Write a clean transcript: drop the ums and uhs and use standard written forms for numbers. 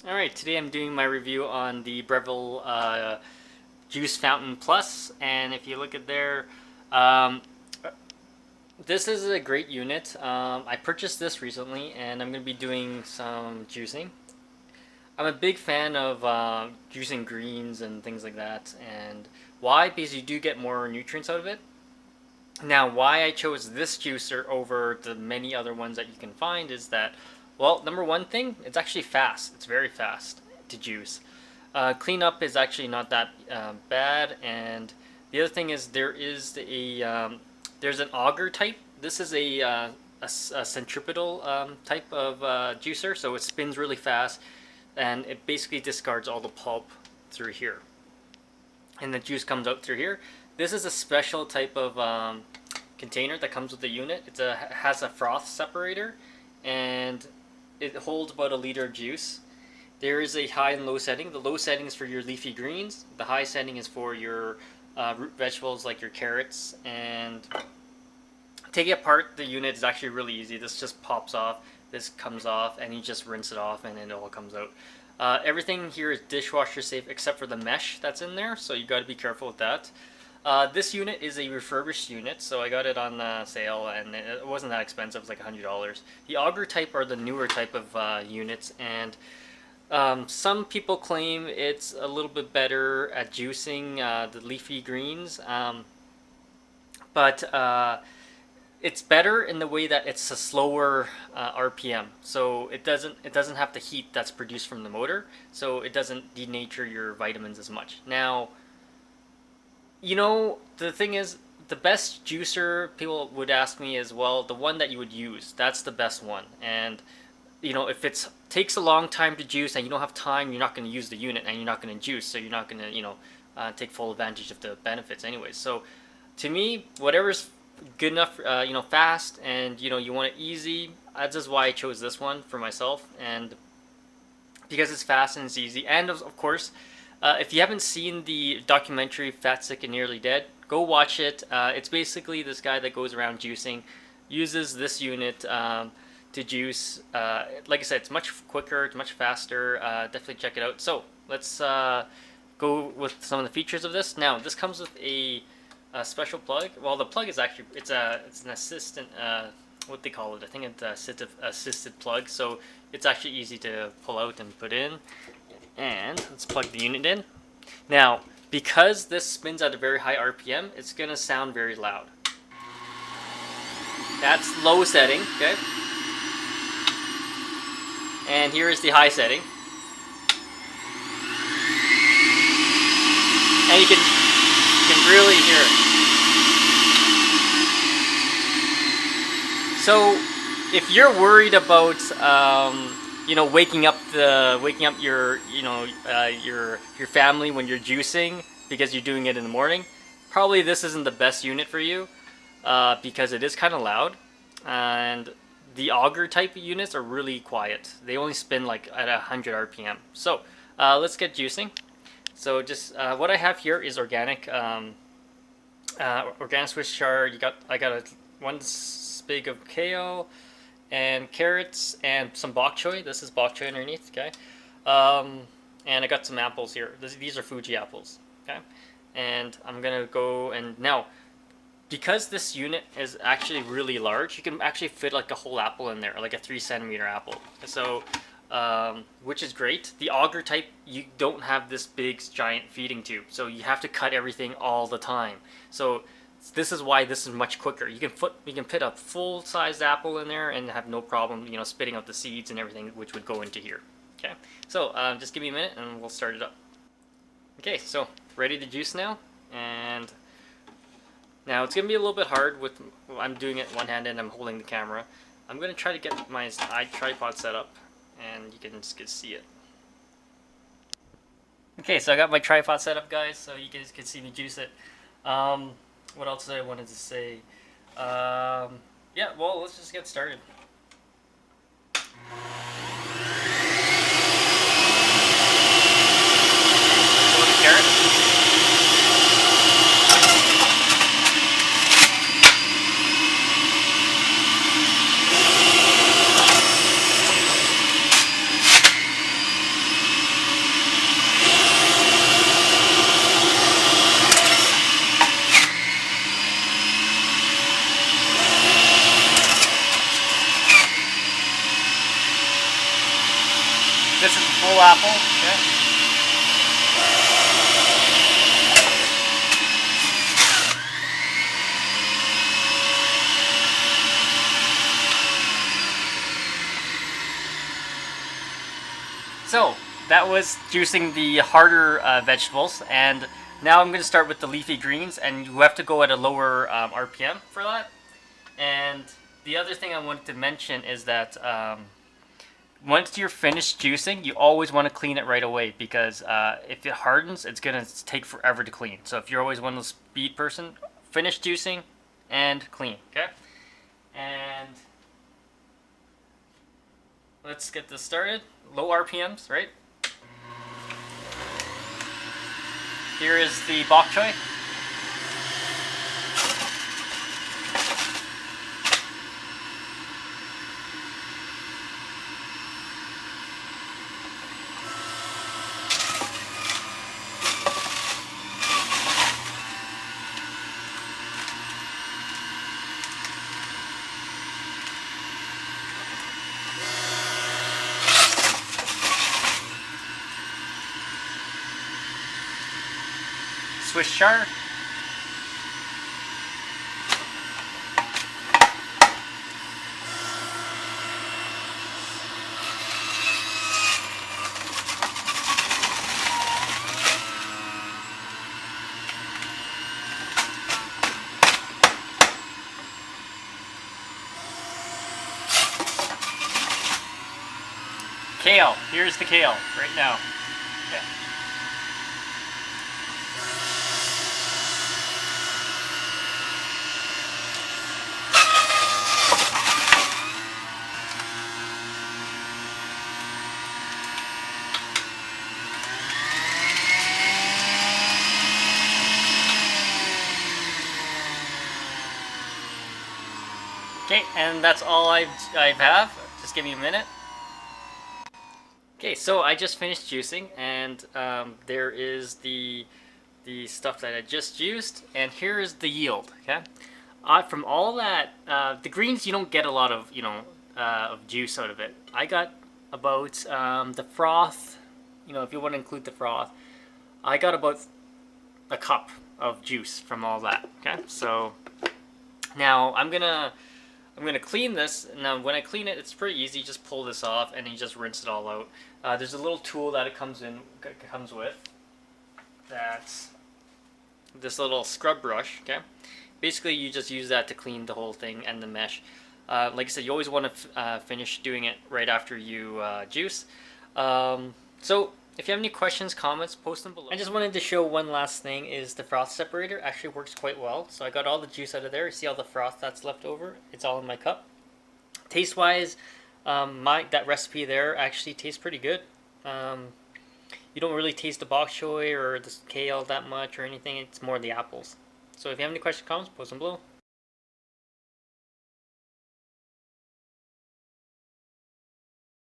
Alright, today I'm doing my review on the Breville Juice Fountain Plus, and if you look at there, um, this is a great unit. I purchased this recently, and I'm going to be doing some juicing. I'm a big fan of juicing greens and things like that, and why? Because you do get more nutrients out of it. Now, why I chose this juicer over the many other ones that you can find is that, well, number one thing, it's actually fast. It's very fast to juice. Cleanup is actually not that bad, and the other thing is there's an auger type. This is a centripetal type of juicer, so it spins really fast, and it basically discards all the pulp through here, and the juice comes out through here. This is a special type of container that comes with the unit. It has a froth separator, and it holds about a liter of juice. There is a high and low setting. The low setting is for your leafy greens. The high setting is for your root vegetables like your carrots. And taking apart the unit is actually really easy. This just pops off, this comes off, and you just rinse it off and it all comes out. Everything here is dishwasher safe except for the mesh that's in there, so you got to be careful with that. This unit is a refurbished unit, so I got it on sale, and it wasn't that expensive. It was like $100. The auger type are the newer type of units, and some people claim it's a little bit better at juicing the leafy greens, but it's better in the way that it's a slower RPM, so it doesn't have the heat that's produced from the motor, so it doesn't denature your vitamins as much. Now, you know, the thing is, the best juicer, people would ask me as well, the one that you would use, that's the best one. And, you know, if it takes a long time to juice and you don't have time, you're not going to use the unit and you're not going to juice, so you're not going to, take full advantage of the benefits anyways. So, to me, whatever's good enough, fast, and, you want it easy, that's just why I chose this one for myself, and because it's fast and it's easy, and of course, if you haven't seen the documentary Fat, Sick, and Nearly Dead, go watch it. It's basically this guy that goes around juicing, uses this unit to juice. Like I said, it's much quicker, it's much faster. Definitely check it out. So let's go with some of the features of this. Now, this comes with a special plug. Well, the plug is actually, it's an assistant, what they call it. I think it's assisted plug. So it's actually easy to pull out and put in. And let's plug the unit in. Now, because this spins at a very high RPM, it's going to sound very loud. That's low setting, okay? And here is the high setting. And you can really hear it. So, if you're worried about waking up your your family when you're juicing because you're doing it in the morning, probably this isn't the best unit for you because it is kind of loud, and the auger type units are really quiet. They only spin like at 100 RPM. So let's get juicing. So just what I have here is organic Swiss chard. I got one spig of kale and carrots and some bok choy. This is bok choy underneath, okay? And I got some apples here. These are Fuji apples, okay? And I'm gonna go, and now, because this unit is actually really large, you can actually fit like a whole apple in there, like a 3-centimeter apple. So, which is great. The auger type, you don't have this big giant feeding tube, so you have to cut everything all the time. So this is why this is much quicker. You can fit a full-sized apple in there and have no problem, spitting out the seeds and everything, which would go into here. Okay, so just give me a minute and we'll start it up. Okay, so ready to juice now, and now it's gonna be a little bit hard with I'm doing it one-handed and I'm holding the camera. I'm gonna try to get my tripod set up, and you can just see it. Okay, so I got my tripod set up, guys, so you guys can see me juice it. What else did I wanted to say? Yeah, well, let's just get started. whole apple. Okay. So that was juicing the harder vegetables, and now I'm going to start with the leafy greens, and you have to go at a lower RPM for that. And the other thing I wanted to mention is that once you're finished juicing, you always want to clean it right away, because if it hardens, it's going to take forever to clean. So if you're always one of those speed person, finish juicing and clean, okay? And let's get this started. Low RPMs, right? Here is the bok choy. Swiss chard. Kale. Here's the kale right now. Okay. Okay, and that's all I have. Just give me a minute. Okay, so I just finished juicing, and there is the stuff that I just juiced, and here is the yield. Okay, from all that, the greens, you don't get a lot of of juice out of it. I got about the froth. If you want to include the froth, I got about a cup of juice from all that. Okay, so now I'm gonna clean this. Now when I clean it, it's pretty easy. You just pull this off and you just rinse it all out. There's a little tool that it comes with. That's this little scrub brush. Okay, basically you just use that to clean the whole thing and the mesh. Like I said, you always want to finish doing it right after you juice. So if you have any questions, comments, post them below. I just wanted to show one last thing, is the froth separator actually works quite well. So I got all the juice out of there. See all the froth that's left over? It's all in my cup. Taste wise, that recipe there actually tastes pretty good. You don't really taste the bok choy or the kale that much or anything. It's more the apples. So if you have any questions, comments, post them below.